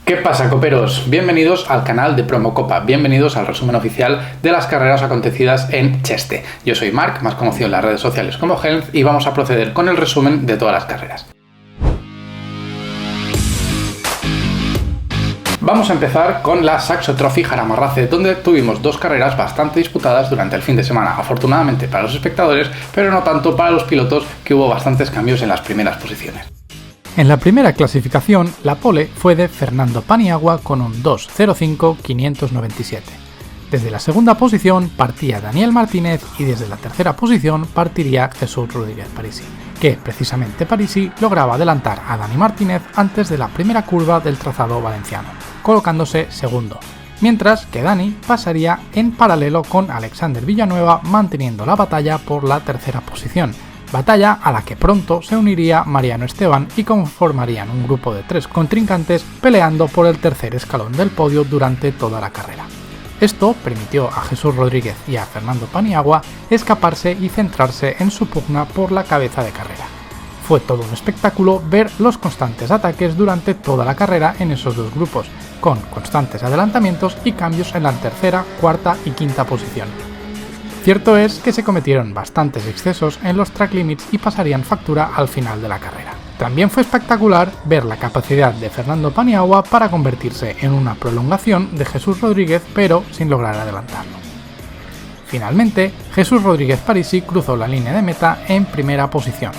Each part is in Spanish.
¿Qué pasa, coperos? Bienvenidos al canal de Promocopa, bienvenidos al resumen oficial de las carreras acontecidas en Cheste. Yo soy Marc, más conocido en las redes sociales como Helmz, y vamos a proceder con el resumen de todas las carreras. Vamos a empezar con la Saxo Trophy Jaramarrace, donde tuvimos dos carreras bastante disputadas durante el fin de semana, afortunadamente para los espectadores, pero no tanto para los pilotos, que hubo bastantes cambios en las primeras posiciones. En la primera clasificación, la pole fue de Fernando Paniagua con un 2.05.597. Desde la segunda posición partía Daniel Martínez y desde la tercera posición partiría Jesús Rodríguez Parisi, que precisamente Parisi lograba adelantar a Dani Martínez antes de la primera curva del trazado valenciano, colocándose segundo, mientras que Dani pasaría en paralelo con Alexander Villanueva manteniendo la batalla por la tercera posición, batalla a la que pronto se uniría Mariano Esteban y conformarían un grupo de 3 contrincantes peleando por el tercer escalón del podio durante toda la carrera. Esto permitió a Jesús Rodríguez y a Fernando Paniagua escaparse y centrarse en su pugna por la cabeza de carrera. Fue todo un espectáculo ver los constantes ataques durante toda la carrera en esos dos grupos, con constantes adelantamientos y cambios en la tercera, cuarta y quinta posición. Cierto es que se cometieron bastantes excesos en los track limits y pasarían factura al final de la carrera. También fue espectacular ver la capacidad de Fernando Paniagua para convertirse en una prolongación de Jesús Rodríguez, pero sin lograr adelantarlo. Finalmente, Jesús Rodríguez Parisi cruzó la línea de meta en primera posición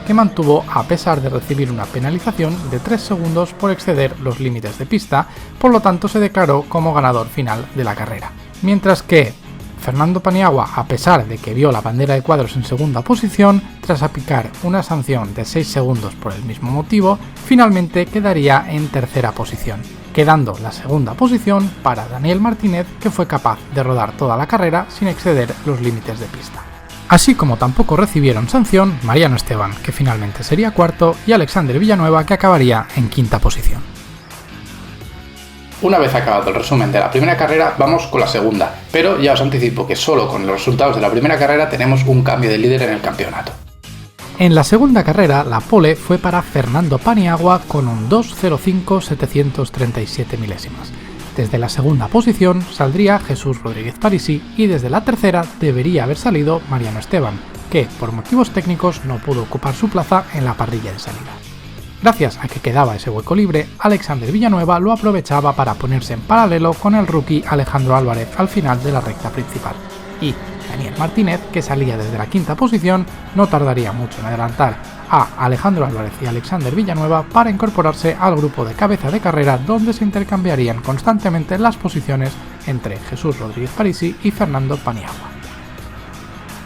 que mantuvo a pesar de recibir una penalización de 3 segundos por exceder los límites de pista, por lo tanto se declaró como ganador final de la carrera. Mientras que Fernando Paniagua, a pesar de que vio la bandera de cuadros en segunda posición, tras aplicar una sanción de 6 segundos por el mismo motivo, finalmente quedaría en tercera posición, quedando la segunda posición para Daniel Martínez, que fue capaz de rodar toda la carrera sin exceder los límites de pista. Así como tampoco recibieron sanción Mariano Esteban, que finalmente sería cuarto, y Alexander Villanueva, que acabaría en quinta posición. Una vez acabado el resumen de la primera carrera, vamos con la segunda, pero ya os anticipo que solo con los resultados de la primera carrera tenemos un cambio de líder en el campeonato. En la segunda carrera, la pole fue para Fernando Paniagua con un 2.05.737 milésimas. Desde la segunda posición saldría Jesús Rodríguez Parisi y desde la tercera debería haber salido Mariano Esteban, que por motivos técnicos no pudo ocupar su plaza en la parrilla de salida. Gracias a que quedaba ese hueco libre, Alexander Villanueva lo aprovechaba para ponerse en paralelo con el rookie Alejandro Álvarez al final de la recta principal, y Daniel Martínez, que salía desde la quinta posición, no tardaría mucho en adelantar a Alejandro Álvarez y Alexander Villanueva para incorporarse al grupo de cabeza de carrera, donde se intercambiarían constantemente las posiciones entre Jesús Rodríguez Parisi y Fernando Paniagua.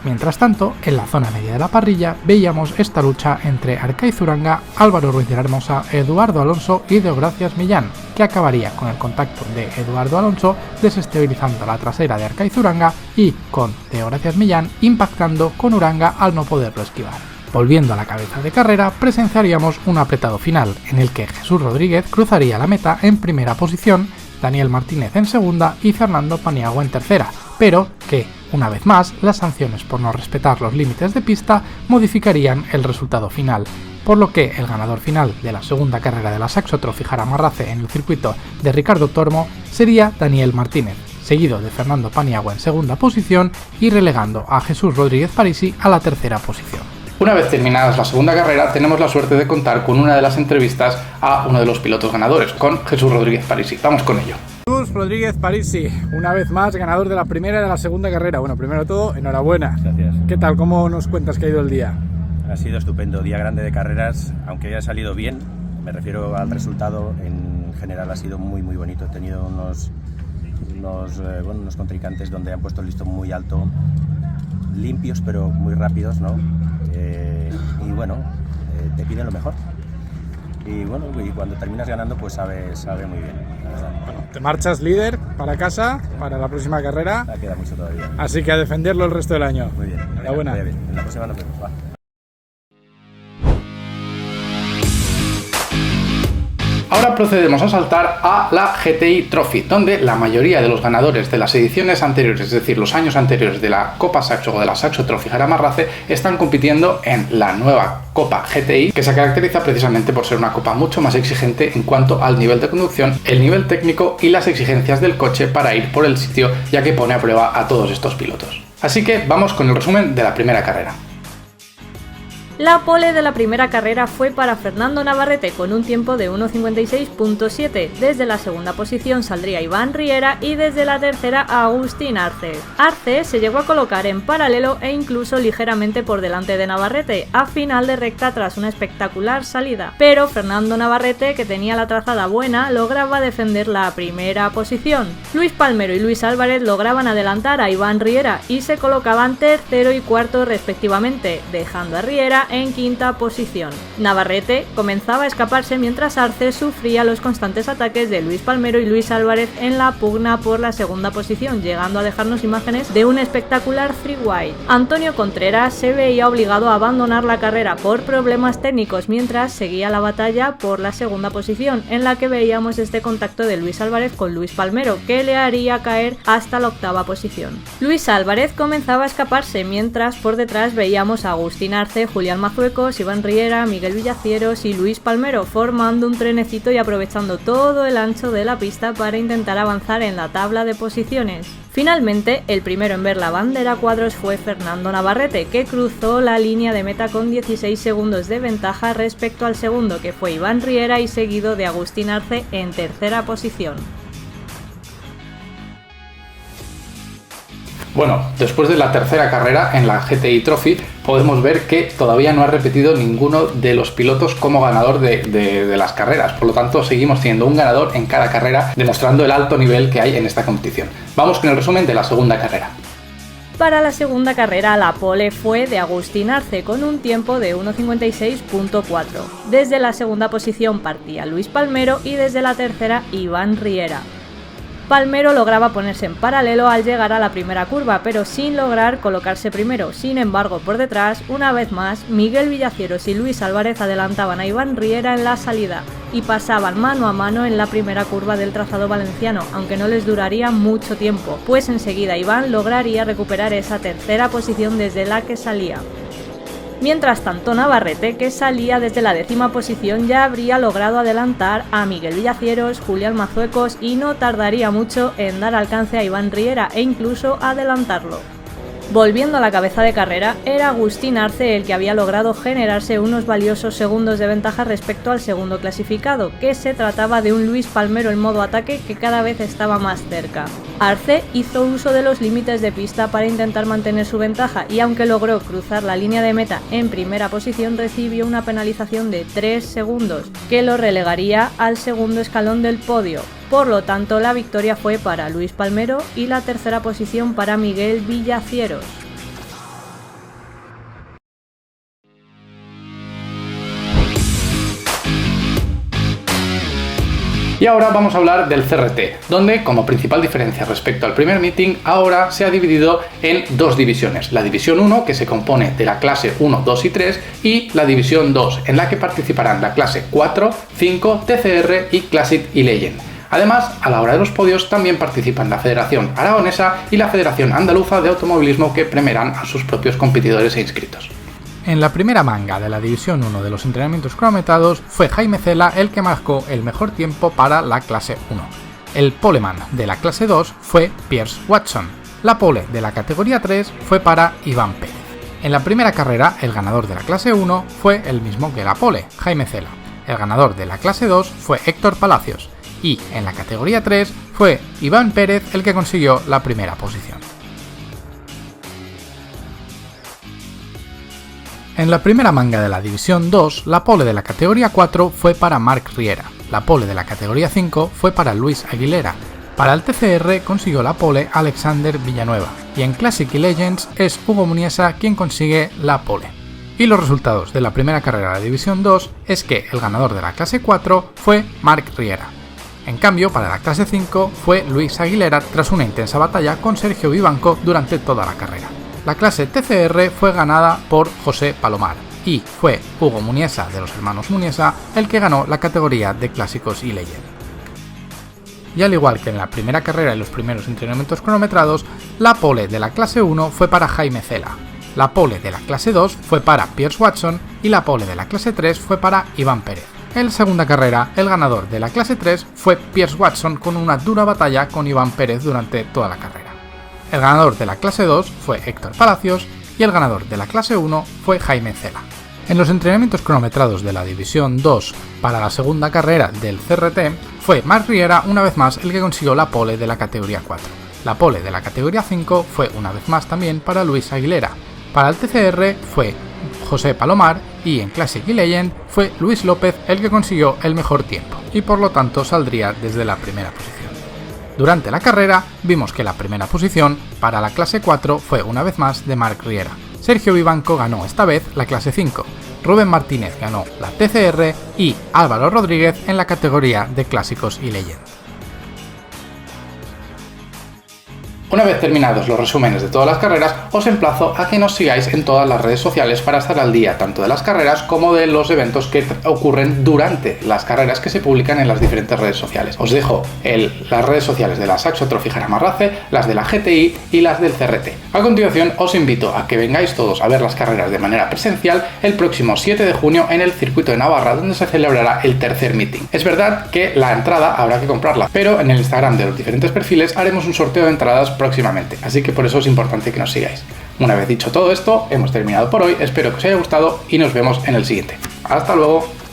Mientras tanto, en la zona media de la parrilla veíamos esta lucha entre Arcaiz Uranga, Álvaro Ruiz de la Hermosa, Eduardo Alonso y Deogracias Millán, que acabaría con el contacto de Eduardo Alonso desestabilizando la trasera de Arcaiz Uranga y con Deogracias Millán impactando con Uranga al no poderlo esquivar. Volviendo a la cabeza de carrera, presenciaríamos un apretado final, en el que Jesús Rodríguez cruzaría la meta en primera posición, Daniel Martínez en segunda y Fernando Paniagua en tercera, pero que, una vez más, las sanciones por no respetar los límites de pista modificarían el resultado final, por lo que el ganador final de la segunda carrera de la Saxo Trophy Jaramarrace en el circuito de Ricardo Tormo sería Daniel Martínez, seguido de Fernando Paniagua en segunda posición y relegando a Jesús Rodríguez Parisi a la tercera posición. Una vez terminadas la segunda carrera, tenemos la suerte de contar con una de las entrevistas a uno de los pilotos ganadores, con Jesús Rodríguez Parisi. Vamos con ello. Jesús Rodríguez Parisi, una vez más ganador de la primera y de la segunda carrera. Bueno, primero de todo, enhorabuena. Gracias. ¿Qué tal? ¿Cómo nos cuentas que ha ido el día? Ha sido estupendo, día grande de carreras, aunque haya salido bien, me refiero al resultado, en general ha sido muy bonito. He tenido unos contrincantes donde han puesto el listón muy alto, limpios pero muy rápidos, ¿no? Te piden lo mejor. Y cuando terminas ganando, pues sabe muy bien. Bueno, te marchas líder para casa, para la próxima carrera. Queda mucho todavía. Así que a defenderlo el resto del año. Muy bien. Enhorabuena. Muy bien. En la próxima nos vemos. Va. Ahora procedemos a saltar a la GTI Trophy, donde la mayoría de los ganadores de las ediciones anteriores, es decir, los años anteriores de la Copa Saxo o de la Saxo Trophy Jarama-Race, están compitiendo en la nueva Copa GTI, que se caracteriza precisamente por ser una copa mucho más exigente en cuanto al nivel de conducción, el nivel técnico y las exigencias del coche para ir por el sitio, ya que pone a prueba a todos estos pilotos. Así que vamos con el resumen de la primera carrera. La pole de la primera carrera fue para Fernando Navarrete con un tiempo de 1.56.7. Desde la segunda posición saldría Iván Riera y desde la tercera Agustín Arce. Arce se llegó a colocar en paralelo e incluso ligeramente por delante de Navarrete a final de recta tras una espectacular salida. Pero Fernando Navarrete, que tenía la trazada buena, lograba defender la primera posición. Luis Palmero y Luis Álvarez lograban adelantar a Iván Riera y se colocaban tercero y cuarto respectivamente, dejando a Riera en quinta posición. Navarrete comenzaba a escaparse mientras Arce sufría los constantes ataques de Luis Palmero y Luis Álvarez en la pugna por la segunda posición, llegando a dejarnos imágenes de un espectacular three-wide. Antonio Contreras se veía obligado a abandonar la carrera por problemas técnicos mientras seguía la batalla por la segunda posición, en la que veíamos este contacto de Luis Álvarez con Luis Palmero, que le haría caer hasta la octava posición. Luis Álvarez comenzaba a escaparse mientras por detrás veíamos a Agustín Arce, Julián Mazuecos, Iván Riera, Miguel Villacieros y Luis Palmero formando un trenecito y aprovechando todo el ancho de la pista para intentar avanzar en la tabla de posiciones. Finalmente, el primero en ver la bandera a cuadros fue Fernando Navarrete, que cruzó la línea de meta con 16 segundos de ventaja respecto al segundo, que fue Iván Riera, y seguido de Agustín Arce en tercera posición. Bueno, después de la tercera carrera en la GTI Trophy, podemos ver que todavía no ha repetido ninguno de los pilotos como ganador de las carreras. Por lo tanto, seguimos teniendo un ganador en cada carrera, demostrando el alto nivel que hay en esta competición. Vamos con el resumen de la segunda carrera. Para la segunda carrera, la pole fue de Agustín Arce con un tiempo de 1.56.4. Desde la segunda posición partía Luis Palmero y desde la tercera Iván Riera. Palmero lograba ponerse en paralelo al llegar a la primera curva, pero sin lograr colocarse primero. Sin embargo, por detrás, una vez más, Miguel Villacieros y Luis Álvarez adelantaban a Iván Riera en la salida y pasaban mano a mano en la primera curva del trazado valenciano, aunque no les duraría mucho tiempo, pues enseguida Iván lograría recuperar esa tercera posición desde la que salía. Mientras tanto, Navarrete, que salía desde la décima posición, ya habría logrado adelantar a Miguel Villacieros, Julián Mazuecos y no tardaría mucho en dar alcance a Iván Riera e incluso adelantarlo. Volviendo a la cabeza de carrera, era Agustín Arce el que había logrado generarse unos valiosos segundos de ventaja respecto al segundo clasificado, que se trataba de un Luis Palmero en modo ataque que cada vez estaba más cerca. Arce hizo uso de los límites de pista para intentar mantener su ventaja y aunque logró cruzar la línea de meta en primera posición, recibió una penalización de 3 segundos, que lo relegaría al segundo escalón del podio. Por lo tanto, la victoria fue para Luis Palmero y la tercera posición para Miguel Villacieros. Y ahora vamos a hablar del CRT, donde, como principal diferencia respecto al primer meeting, ahora se ha dividido en dos divisiones. La división 1, que se compone de la clase 1, 2 y 3, y la división 2, en la que participarán la clase 4, 5, TCR y Classic y Legend. Además, a la hora de los podios también participan la Federación Aragonesa y la Federación Andaluza de Automovilismo, que premiarán a sus propios competidores e inscritos. En la primera manga de la División 1 de los entrenamientos cronometrados fue Jaime Cela el que marcó el mejor tiempo para la clase 1. El poleman de la clase 2 fue Pierce Watson. La pole de la categoría 3 fue para Iván Pérez. En la primera carrera, el ganador de la clase 1 fue el mismo que la pole, Jaime Cela. El ganador de la clase 2 fue Héctor Palacios. Y en la categoría 3 fue Iván Pérez el que consiguió la primera posición. En la primera manga de la División 2, la pole de la categoría 4 fue para Marc Riera, la pole de la categoría 5 fue para Luis Aguilera, para el TCR consiguió la pole Alexander Villanueva, y en Classic y Legends es Hugo Muniesa quien consigue la pole. Y los resultados de la primera carrera de la División 2 es que el ganador de la clase 4 fue Marc Riera. En cambio, para la clase 5 fue Luis Aguilera tras una intensa batalla con Sergio Vivanco durante toda la carrera. La clase TCR fue ganada por José Palomar y fue Hugo Muniesa, de los hermanos Muniesa, el que ganó la categoría de Clásicos y Legend. Y al igual que en la primera carrera y los primeros entrenamientos cronometrados, la pole de la clase 1 fue para Jaime Cela, la pole de la clase 2 fue para Pierce Watson y la pole de la clase 3 fue para Iván Pérez. En la segunda carrera, el ganador de la clase 3 fue Pierce Watson con una dura batalla con Iván Pérez durante toda la carrera. El ganador de la clase 2 fue Héctor Palacios y el ganador de la clase 1 fue Jaime Cela. En los entrenamientos cronometrados de la División 2 para la segunda carrera del CRT, fue Marc Riera una vez más el que consiguió la pole de la categoría 4. La pole de la categoría 5 fue una vez más también para Luis Aguilera. Para el TCR fue José Palomar y en Classic y Legend fue Luis López el que consiguió el mejor tiempo y por lo tanto saldría desde la primera posición. Durante la carrera vimos que la primera posición para la clase 4 fue una vez más de Marc Riera. Sergio Vivanco ganó esta vez la clase 5, Rubén Martínez ganó la TCR y Álvaro Rodríguez en la categoría de Clásicos y Legend. Una vez terminados los resúmenes de todas las carreras, os emplazo a que nos sigáis en todas las redes sociales para estar al día tanto de las carreras como de los eventos que ocurren durante las carreras que se publican en las diferentes redes sociales. Os dejo las redes sociales de la Saxo Trophy Jarama-Race, las de la GTI y las del CRT. A continuación os invito a que vengáis todos a ver las carreras de manera presencial el próximo 7 de junio en el circuito de Navarra, donde se celebrará el tercer meeting. Es verdad que la entrada habrá que comprarla, pero en el Instagram de los diferentes perfiles haremos un sorteo de entradas próximamente, así que por eso es importante que nos sigáis. Una vez dicho todo esto, hemos terminado por hoy, espero que os haya gustado y nos vemos en el siguiente. ¡Hasta luego!